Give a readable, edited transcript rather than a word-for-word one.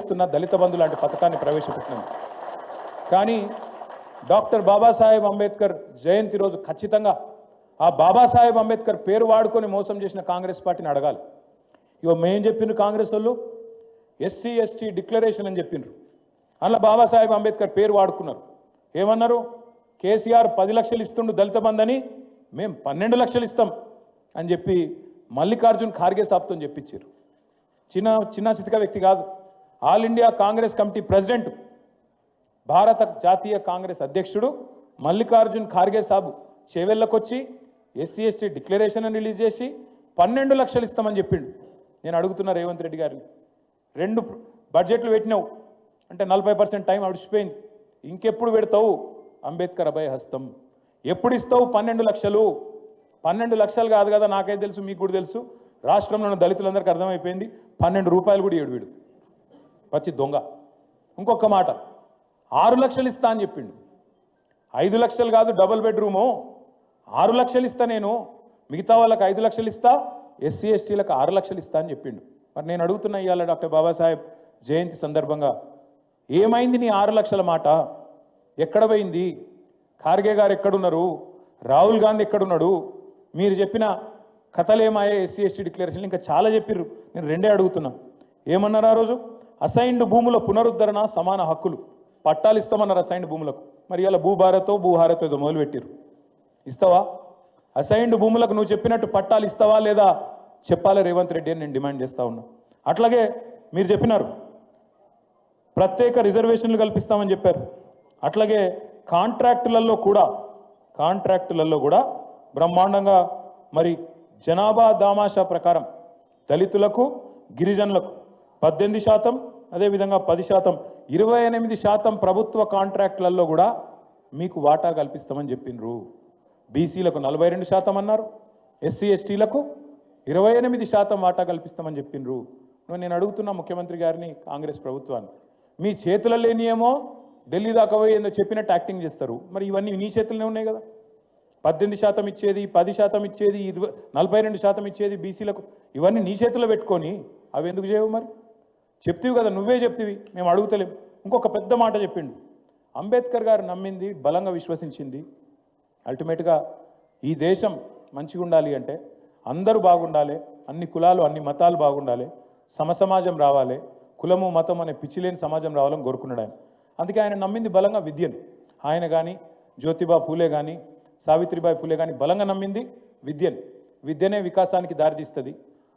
గర్విస్తున్న దళిత బంధు లాంటి పథకాన్ని ప్రవేశపెట్టినాం. కానీ డాక్టర్ బాబాసాహెబ్ అంబేద్కర్ జయంతి రోజు ఖచ్చితంగా ఆ బాబాసాహెబ్ అంబేద్కర్ పేరు వాడుకొని మోసం చేసిన కాంగ్రెస్ పార్టీని అడగాలి. ఇగో మేం చెప్పిండ్రు కాంగ్రెస్ వాళ్ళు ఎస్సీ ఎస్టీ డిక్లరేషన్ అని చెప్పిండ్రు. అందులో బాబాసాహెబ్ అంబేద్కర్ పేరు వాడుకున్నారు. ఏమన్నారు? కేసీఆర్ 10 లక్షలు ఇస్తుండు దళిత బంధు అని, మేము 12 లక్షలు ఇస్తాం అని చెప్పి మల్లికార్జున్ ఖార్గే సాబ్తో చెప్పించారు. చిన్న చితక వ్యక్తి కాదు, all India Congress committee president, భారత జాతీయ కాంగ్రెస్ అధ్యక్షుడు మల్లికార్జున్ ఖార్గే సాబు చేవెళ్ళకొచ్చి ఎస్సీ ఎస్టీ డిక్లరేషన్ రిలీజ్ చేసి 12 లక్షలు ఇస్తామని చెప్పిండు. నేను అడుగుతున్నా రేవంత్ రెడ్డి గారిని, 2 బడ్జెట్లు పెట్టినావు అంటే 40% టైం అడిచిపోయింది. ఇంకెప్పుడు పెడతావు అంబేద్కర్ అభయ హస్తం? ఎప్పుడు ఇస్తావు 12 లక్షలు? 12 లక్షలు కాదు కదా, నాకైతే తెలుసు, మీకు కూడా తెలుసు, రాష్ట్రంలో ఉన్న దళితులందరికీ అర్థమైపోయింది. 12 రూపాయలు కూడా ఏడు వీడు పచ్చి దొంగ. ఇంకొక మాట, 6 లక్షలు ఇస్తా అని చెప్పిండు. 5 లక్షలు కాదు, డబుల్ బెడ్రూము 6 లక్షలు ఇస్తా నేను, మిగతా వాళ్ళకి 5 లక్షలు ఇస్తా, ఎస్సీ ఎస్టీలకు 6 లక్షలు ఇస్తా అని చెప్పిండు. మరి నేను అడుగుతున్నా ఇవాళ డాక్టర్ బాబాసాహెబ్ జయంతి సందర్భంగా, ఏమైంది నీ 6 లక్షల మాట? ఎక్కడ పోయింది? ఖార్గే గారు ఎక్కడున్నారు? రాహుల్ గాంధీ ఎక్కడున్నాడు? మీరు చెప్పిన కథలేమాయే ఎస్సీ ఎస్టీ డిక్లరేషన్ ఇంకా చాలా చెప్పిర్రు. నేను 2 అడుగుతున్నా. ఏమన్నారు ఆ రోజు? అసైన్డ్ భూముల పునరుద్ధరణ, సమాన హక్కులు, పట్టాలు ఇస్తామన్నారు అసైన్డ్ భూములకు. మరి ఇలా భూభారతో ఏదో మొదలుపెట్టిర్రు. ఇస్తావా? అసైన్డ్ భూములకు నువ్వు చెప్పినట్టు పట్టాలు ఇస్తావా లేదా చెప్పాలి రేవంత్ రెడ్డి అని నేను డిమాండ్ చేస్తా ఉన్నా. అట్లాగే మీరు చెప్పినారు ప్రత్యేక రిజర్వేషన్లు కల్పిస్తామని చెప్పారు. అట్లాగే కాంట్రాక్టులలో కూడా బ్రహ్మాండంగా మరి జనాభా దామాషా ప్రకారం దళితులకు, గిరిజనులకు 18%, అదేవిధంగా 10%, 28% ప్రభుత్వ కాంట్రాక్టులలో కూడా మీకు వాటా కల్పిస్తామని చెప్పిండ్రు. బీసీలకు 42% అన్నారు, ఎస్సీ ఎస్టీలకు 28% వాటా కల్పిస్తామని చెప్పిండ్రు. నేను అడుగుతున్నా ముఖ్యమంత్రి గారిని, కాంగ్రెస్ ప్రభుత్వాన్ని, మీ చేతులలో లేనియేమో ఢిల్లీ దాకా పోయి ఏందో చెప్పినట్టు యాక్టింగ్ చేస్తారు. మరి ఇవన్నీ నీ చేతుల్లోనే ఉన్నాయి కదా. 18% ఇచ్చేది, 10% ఇచ్చేది, 42% ఇచ్చేది బీసీలకు, ఇవన్నీ నీ చేతుల్లో పెట్టుకొని అవి ఎందుకు చేయవు? మరి చెప్తివి కదా, నువ్వే చెప్తివి, మేము అడుగుతలేం. ఇంకొక పెద్ద మాట చెప్పిండు, అంబేద్కర్ గారు నమ్మింది, బలంగా విశ్వసించింది, అల్టిమేట్గా ఈ దేశం మంచిగా ఉండాలి అంటే అందరూ బాగుండాలి, అన్ని కులాలు అన్ని మతాలు బాగుండాలి, సమసమాజం రావాలి, కులము మతం అనే పిచ్చిలేని సమాజం రావాలని కోరుకున్నాడు ఆయన. అందుకే ఆయన నమ్మింది బలంగా విద్యను. ఆయన కానీ, జ్యోతిబా ఫూలే కానీ, సావిత్రిబాయి ఫూలే కానీ బలంగా నమ్మింది విద్యను. విద్యనే వికాసానికి దారితీస్తుంది.